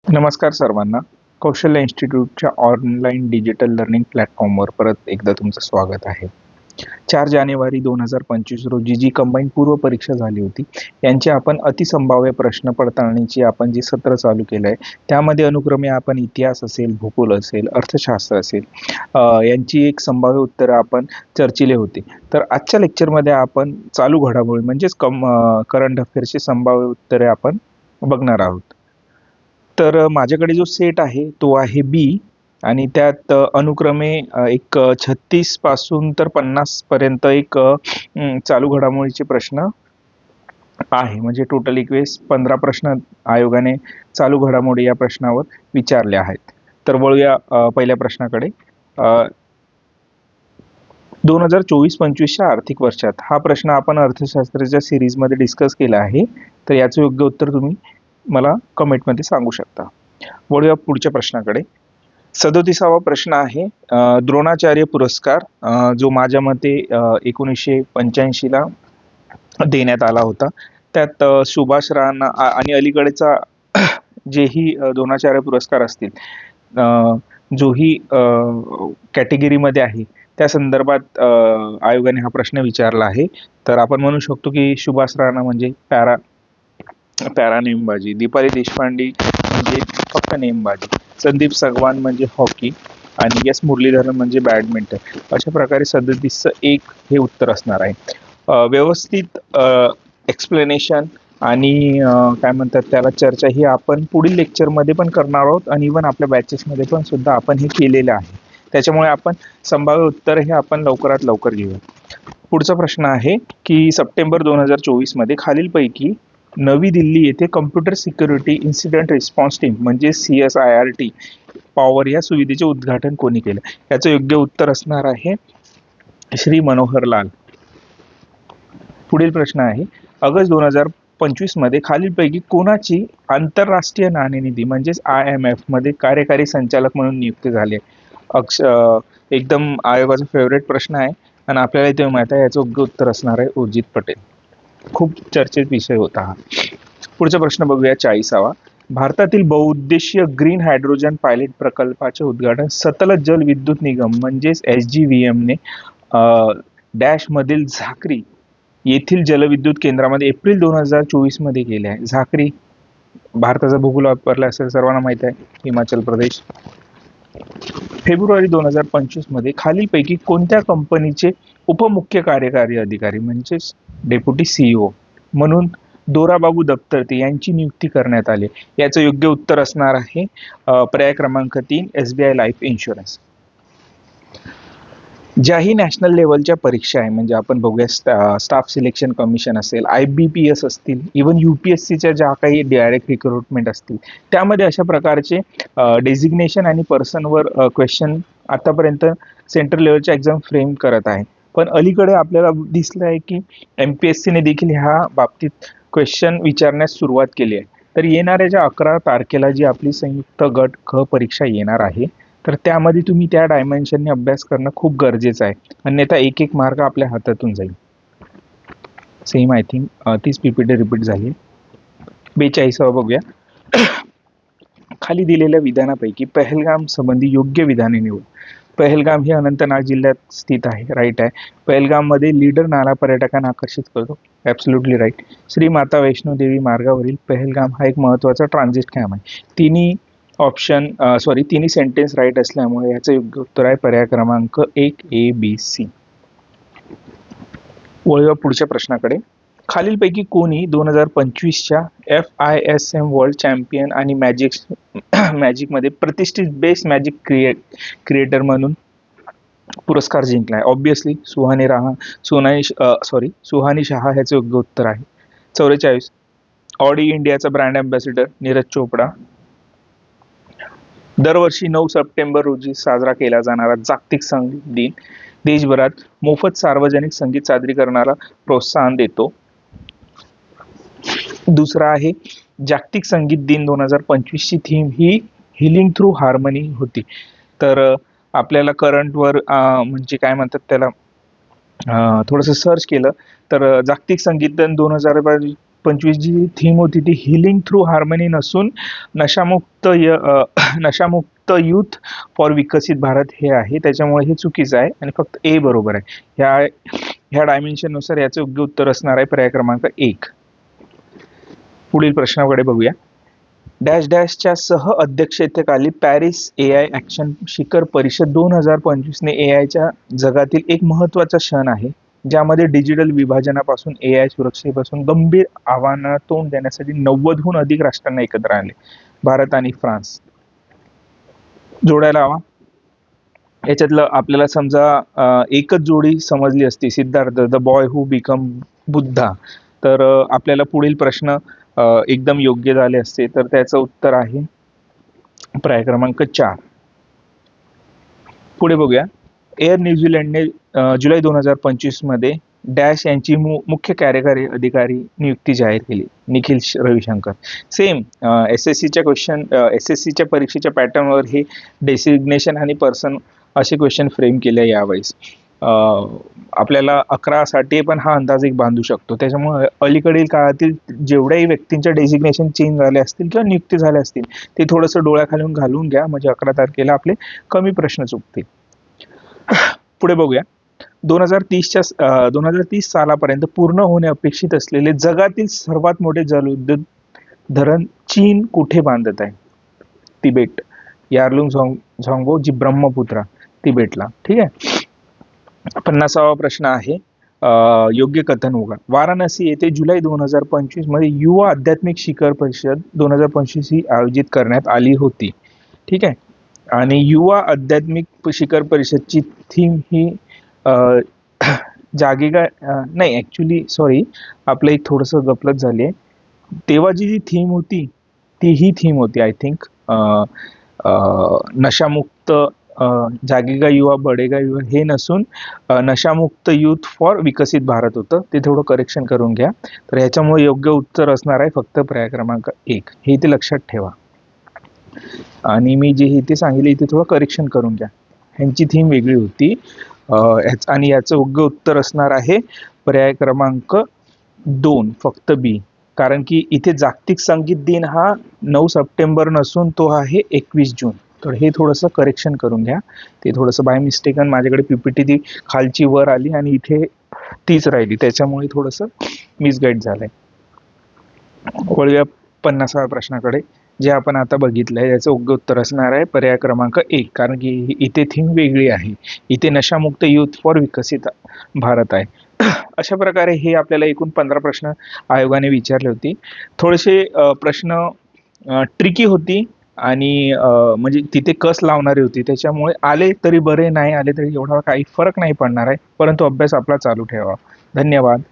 नमस्कार सर्वांना. कौशल्य इन्स्टिट्यूटच्या ऑनलाईन डिजिटल लर्निंग प्लॅटफॉर्मवर परत एकदा तुमचं स्वागत आहे. 4 जानेवारी 2025 रोजी जी कंबाईन पूर्व परीक्षा झाली होती, यांची आपण अतिसंभाव्य प्रश्न पडताळणीची आपण जी सत्र चालू केलं आहे, त्यामध्ये अनुक्रमे आपण इतिहास असेल, भूगोल असेल, अर्थशास्त्र असेल यांची एक संभाव्य उत्तरं आपण चर्चिले होते. तर आजच्या लेक्चरमध्ये आपण चालू घडामोडी म्हणजेच करंट अफेअर्सची संभाव्य उत्तरे आपण बघणार आहोत. तर माझ्याकडे जो सेट आहे तो आहे बी आणि त्यात अनुक्रमे एक 36 पासून तर 50 पर्यंत एक चालू घडामोडीचे प्रश्न आहे. म्हणजे टोटल एकवेळेस 15 प्रश्न आयोगाने चालू घडामोडी या प्रश्नावर विचारले आहेत. तर वळूया पहिल्या प्रश्नाकडे. 2024-25च्या आर्थिक वर्षात हा प्रश्न आपण अर्थशास्त्राच्या सिरीजमध्ये डिस्कस केला आहे. तर याचं योग्य उत्तर तुम्ही मला कमेंटमध्ये सांगू शकता. वळूया पुढच्या प्रश्नाकडे. 37वा प्रश्न आहे द्रोणाचार्य पुरस्कार जो माझ्या मते 1985 ला देण्यात आला होता. त्यात सुभाष राणा आणि अलीकडेचा जेही द्रोणाचार्य पुरस्कार असतील जोही कॅटेगरीमध्ये आहे त्या संदर्भात आयोगाने हा प्रश्न विचारला आहे. तर आपण म्हणू शकतो की सुभाष राणा म्हणजे पॅरा नेमबाजी, दीपाली देशपांडे म्हणजे फक्त नेमबाजी, संदीप सगवान म्हणजे हॉकी आणि एस मुरलीधरन म्हणजे बॅडमिंटन. अशा प्रकारे 37चं एक हे उत्तर असणार आहे. व्यवस्थित एक्सप्लेनेशन आणि काय म्हणतात त्याला चर्चा ही आपण पुढील लेक्चरमध्ये पण करणार आहोत आणि इव्हन आपल्या बॅचेसमध्ये पण सुद्धा आपण हे केलेलं आहे. त्याच्यामुळे आपण संभाव्य उत्तर हे आपण लवकरात लवकर घेऊया. पुढचा प्रश्न आहे की सप्टेंबर 2024 मध्ये खालीलपैकी नवी दिल्ली येथे computer security incident response team म्हणजे CSIRT पॉवर या सुविधेचे उद्घाटन कोणी केलं? याचं योग्य उत्तर असणार आहे श्री मनोहर लाल. पुढील प्रश्न आहे ऑगस्ट 2025 मध्ये खालीलपैकी कोणाची आंतरराष्ट्रीय नाणेनिधी म्हणजेच IMF मध्ये कार्यकारी संचालक म्हणून नियुक्ती झाली? एकदम आयोगाचा फेवरेट प्रश्न आहे आणि आपल्याला इथे माहिती आहे याचं योग्य उत्तर असणार आहे उर्जित पटेल. खूप चर्चेत विषय होता हा. पुढचा प्रश्न बघूया 40वा. भारतातील बहुउद्देशीय ग्रीन हायड्रोजन पायलट प्रकल्पाचे उद्घाटन सतलज जल विद्युत निगम म्हणजेच SJVM ने डॅश मधील झाकरी येथील जलविद्युत केंद्रामध्ये एप्रिल 2024 मध्ये केले आहे. झाकरी भारताचा भूगोल वापरला असेल सर्वांना माहिती आहे, हिमाचल प्रदेश. फेब्रुवारी 2025 मध्ये खालीलपैकी कोणत्या कंपनीचे उपमुख्य कार्यकारी अधिकारी म्हणजेच डेप्युटी CEO म्हणून दोराबाबू दत्तर्ते यांची नियुक्ती करण्यात आली? याचं योग्य उत्तर असणार आहे पर्याय क्रमांक 3 SBI लाईफ इन्शुरन्स. ज्याही नॅशनल लेवलच्या परीक्षा आहे म्हणजे आपण बघूया स्टाफ सिलेक्शन कमिशन असेल, IBPS असतील, इव्हन UPSCच्या ज्या काही डायरेक्ट रिक्रुटमेंट असतील त्यामध्ये अशा प्रकारचे डेझिग्नेशन आणि पर्सनवर क्वेश्चन आतापर्यंत सेंट्रल लेवलच्या एक्झाम फ्रेम करत आहे. पण अलीकडे आपल्याला दिसलं आहे की MPSC ने देखील ह्या बाबतीत क्वेश्चन विचारण्यास सुरुवात केली आहे. तर येणाऱ्या ज्या 11 तारखेला जी आपली संयुक्त गट ख परीक्षा येणार आहे तर त्यामध्ये तुम्ही त्या डायमेन्शनने अभ्यास करणं खूप गरजेचं आहे, अन्यथा एक मार्क आपल्या हातातून जाईल. Same I think 30 PPT repeat झाली. 42वा बघूया. खाली दिलेल्या विधानापैकी पहलगाम संबंधी योग्य विधाने निवड. पहलगाम हे अनंतनाग जिल्ह्यात स्थित आहे, राईट आहे. पहलगाम मध्ये लीडर नाला पर्यटकांना आकर्षित करतो, ॲब्सोल्युटली राईट. श्री माता वैष्णो देवी मार्गावरील पहलगाम हा एक महत्त्वाचा ट्रान्झिट कॅम्प आहे. तिन्ही सेंटेन्स राईट असल्यामुळे याचं योग्य उत्तर आहे पर्याय क्रमांक 1 ABC. वळूया पुढच्या प्रश्नाकडे. खालीलपैकी कोणी 2025च्या FISM वर्ल्ड चॅम्पियन आणि मॅजिक मध्ये प्रतिष्ठित बेस्ट मॅजिक क्रिएटर म्हणून पुरस्कार जिंकलाय? ऑब्विसली सुहानी शहा ह्याचं योग्य उत्तर आहे. 44 ऑडी इंडियाचा ब्रँड अँबॅसिडर नीरज चोपडा. दरवर्षी 9 सप्टेंबर रोजी साजरा केला जाणारा जागतिक संगीत दिन देशभरात मोफत सार्वजनिक संगीत सादरीकरणाला प्रोत्साहन देतो. दुसरा आहे जागतिक संगीत दिन 2025 ची थीम ही हिलिंग थ्रू हार्मनी होती. तर आपल्याला करंटवर म्हणजे काय म्हणतात त्याला थोडंसं सर्च केलं तर जागतिक संगीत दिन 2025 जी थीम होती ती हिलिंग थ्रू हार्मनी नसून नशामुक्त युथ फॉर विकसित भारत हे आहे. त्याच्यामुळे हे चुकीचं आहे आणि फक्त ए बरोबर आहे. ह्या डायमेन्शननुसार याचं योग्य उत्तर असणार आहे पर्याय क्रमांक 1. पुढील प्रश्नाकडे बघूया. डॅश डॅशच्या सह अध्यक्षतेखाली पॅरिस AI ॲक्शन शिखर परिषद 2025 ने AIच्या जगातील एक महत्त्वाचा क्षण आहे, ज्यामध्ये डिजिटल विभाजनापासून AI सुरक्षेपासून गंभीर आव्हानांना तोंड देण्यासाठी 90हून अधिक राष्ट्रांना एकत्र आणले. भारत आणि फ्रान्स जोडायला हवा. याच्यातलं आपल्याला समजा एकच जोडी समजली असती, Siddharth the boy who become Buddha, तर आपल्याला पुढील प्रश्न एकदम योग्य झाले असते. तर त्याचं उत्तर आहे पर्याय क्रमांक 4. पुढे बघूया. एअर न्यूझीलंडने जुलै 2025 मध्ये डॅश यांची मुख्य कार्यकारी अधिकारी नियुक्ती जाहीर केली. निखिल रविशंकर. सेम एसएससीच्या परीक्षेच्या पॅटर्नवर हे डेसिग्नेशन आणि पर्सन असे क्वेश्चन फ्रेम केले यावेळेस. आपल्याला 11साठी पण हा अंदाज एक बांधू शकतो. त्याच्यामुळे अलीकडील काळातील जेवढ्याही व्यक्तींच्या डेसिग्नेशन चेंज झाले असतील किंवा नियुक्ती झाल्या असतील ते थोडंसं डोळ्याखालून घालून घ्या, म्हणजे 11 तारखेला आपले कमी प्रश्न चुकतील. पुढे बघूया. 2030 सालापर्यंत पूर्ण होणे अपेक्षित असलेले जगातील सर्वात मोठे जलविद्युत धरण चीन कुठे बांधत आहे? तिबेट. यार्लुंग झांगो जी ब्रह्मपुत्रा, तिबेटला. ठीक आहे. 50वा प्रश्न आहे. योग्य कथन होगा. वाराणसी येथे जुलै 2025 मध्ये युवा आध्यात्मिक शिखर परिषद 2025 ही आयोजित करण्यात आली होती. ठीक आहे. आणि युवा आध्यात्मिक शिखर परिषदची थीम ही जागेगा नाही, ॲक्च्युली सॉरी, आपलं एक थोडंसं गफलत झाली आहे. तेव्हा जी थीम होती ती ही थीम होती आय थिंक नशामुक्त जागेगा युवा बढेगा युवा हे नसून नशामुक्त युथ फॉर विकसित भारत होतं. ते थोडं करेक्शन करून घ्या. तर ह्याच्यामुळे योग्य उत्तर असणार आहे फक्त पर्याय क्रमांक 1. हे इथे लक्षात ठेवा. आणि मी जे इथे सांगितले इथे थोडं करेक्शन करून घ्या. ह्यांची थीम वेगळी होती आणि याचं योग्य उत्तर असणार आहे पर्याय क्रमांक 2 फक्त बी. कारण की इथे जागतिक संगीत दिन हा 9 सप्टेंबर नसून तो आहे 21 जून. तर हे थोडंसं करेक्शन करून घ्या. ते थोडंसं बाय मिस्टेकन माझ्याकडे पीपीटी ती खालची वर आली आणि इथे तीच राहिली, त्याच्यामुळे थोडंसं मिसगाईड झालंय. वळूया 50व्या प्रश्नाकडे. जे आपण आता बघितलंय याचं योग्य उत्तर असणार आहे पर्याय क्रमांक 1. कारण की इथे थीम वेगळी आहे. इथे नशामुक्त युथ फॉर विकसित भारत आहे. अशा प्रकारे हे आपल्याला एकूण 15 प्रश्न आयोगाने विचारले होते. थोडेसे प्रश्न ट्रिकी होती आणि म्हणजे तिथे कस लावणारी होती. त्याच्यामुळे आले तरी बरे, नाही आले तरी एवढा काही फरक नाही पडणार आहे. परंतु अभ्यास आपला चालू ठेवा. धन्यवाद.